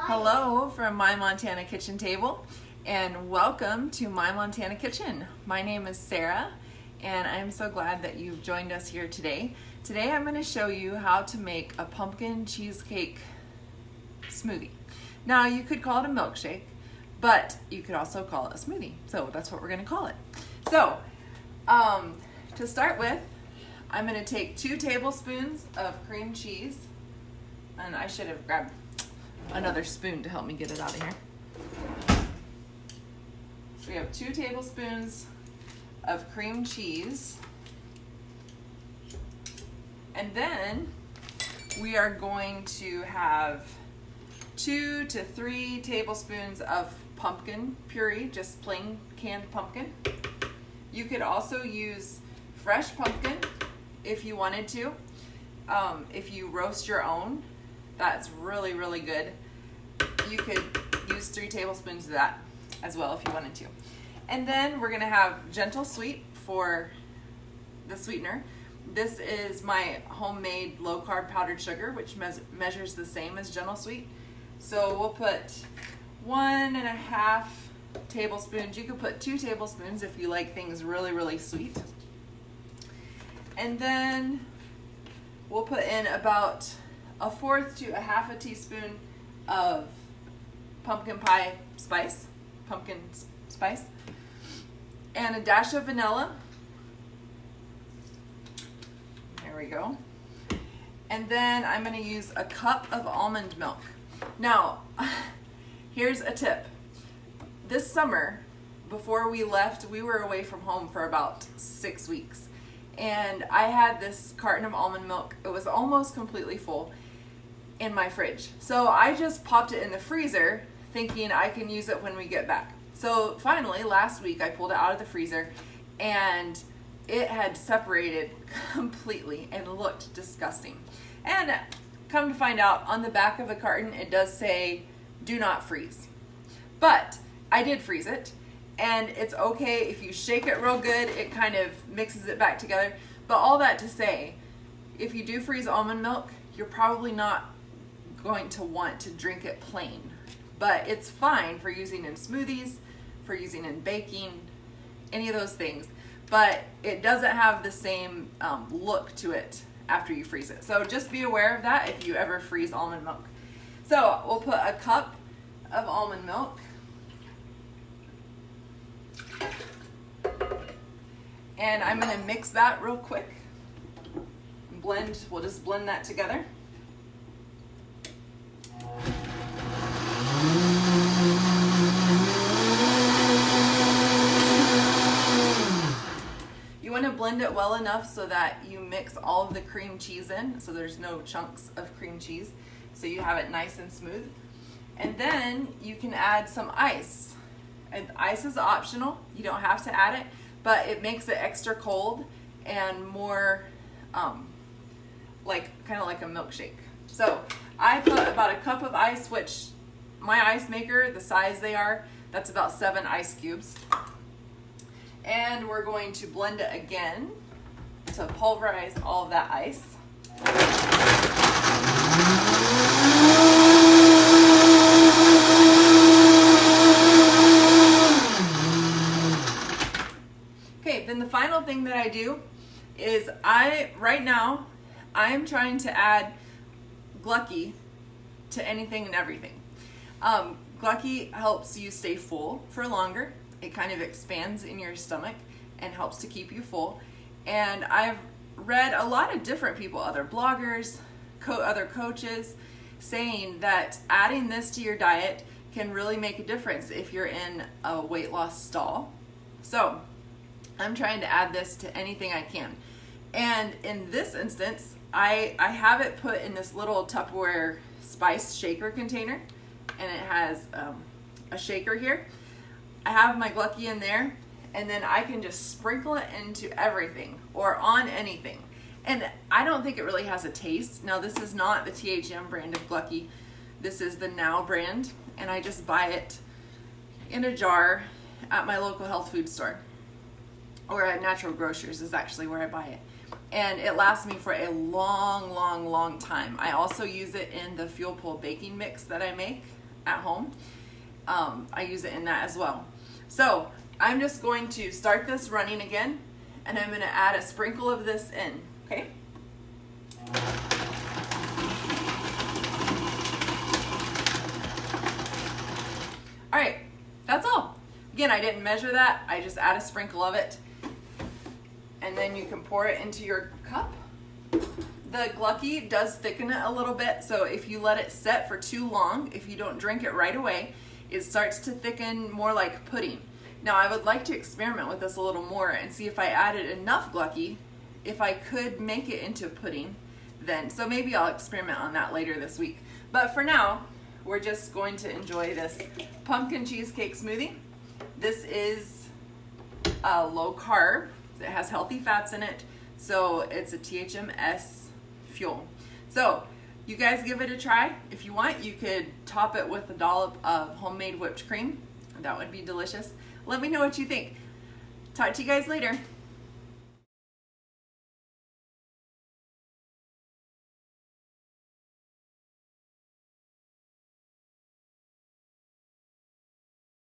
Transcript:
Hello from My Montana Kitchen Table, and welcome to My Montana Kitchen. My name is Sarah, and I'm so glad that you've joined us here today. Today I'm going to show you how to make a pumpkin cheesecake smoothie. Now you could call it a milkshake, but you could also call it a smoothie. So that's what we're going to call it. So to start with, I'm going to take 2 tablespoons of cream cheese, and I should have grabbed another spoon to help me get it out of here. So we have 2 tablespoons of cream cheese. And then we are going to have 2 to 3 tablespoons of pumpkin puree, just plain canned pumpkin. You could also use fresh pumpkin if you wanted to. If you roast your own, that's really, really good. You could use 3 tablespoons of that as well if you wanted to. And then we're gonna have gentle sweet for the sweetener. This is my homemade low-carb powdered sugar, which measures the same as gentle sweet. So we'll put 1.5 tablespoons. You could put 2 tablespoons if you like things really, really sweet. And then we'll put in about 1/4 to 1/2 teaspoon of pumpkin spice, and a dash of vanilla. There we go. And then I'm going to use a cup of almond milk. Now, here's a tip. This summer, before we left, we were away from home for about 6 weeks. And I had this carton of almond milk. It was almost completely full in my fridge. So I just popped it in the freezer thinking I can use it when we get back. So finally, last week, I pulled it out of the freezer and it had separated completely and looked disgusting. And come to find out, on the back of the carton, it does say, do not freeze. But I did freeze it. And it's okay if you shake it real good, it kind of mixes it back together. But all that to say, if you do freeze almond milk, you're probably not going to want to drink it plain. But it's fine for using in smoothies, for using in baking, any of those things. But it doesn't have the same look to it after you freeze it. So just be aware of that if you ever freeze almond milk. So we'll put a cup of almond milk. And I'm going to mix that real quick. We'll just blend that together. You want to blend it well enough so that you mix all of the cream cheese in, so there's no chunks of cream cheese, so you have it nice and smooth. And then you can add some ice. And ice is optional, you don't have to add it, but it makes it extra cold and more kind of like a milkshake. So I put about a cup of ice, which my ice maker, the size they are, that's about 7 ice cubes. And we're going to blend it again to pulverize all of that ice. Okay, then the final thing that I do is right now, I'm trying to add Glucky to anything and everything. Glucky helps you stay full for longer. It kind of expands in your stomach and helps to keep you full. And I've read a lot of different people, other bloggers, other coaches, saying that adding this to your diet can really make a difference if you're in a weight loss stall. So I'm trying to add this to anything I can. And in this instance, I have it put in this little Tupperware spice shaker container, and it has a shaker here. I have my Glucky in there, and then I can just sprinkle it into everything or on anything. And I don't think it really has a taste. Now, this is not the THM brand of Glucky. This is the Now brand, and I just buy it in a jar at my local health food store, or at Natural Grocers is actually where I buy it. and it lasts me for a long time. I also use it in the Fuel Pull baking mix that I make at home. I use it in that as well. So I'm just going to start this running again, and I'm going to add a sprinkle of this in, okay? All right, that's all. Again, I didn't measure that. I just add a sprinkle of it, and then you can pour it into your cup. The Glucky does thicken it a little bit, so if you let it set for too long, if you don't drink it right away, it starts to thicken more like pudding. Now, I would like to experiment with this a little more and see if I added enough Glucky, if I could make it into pudding then. So maybe I'll experiment on that later this week. But for now, we're just going to enjoy this pumpkin cheesecake smoothie. This is low carb. It has healthy fats in it, so it's a THMS fuel. So you guys give it a try. If you want, you could top it with a dollop of homemade whipped cream. That would be delicious. Let me know what you think. Talk to you guys later.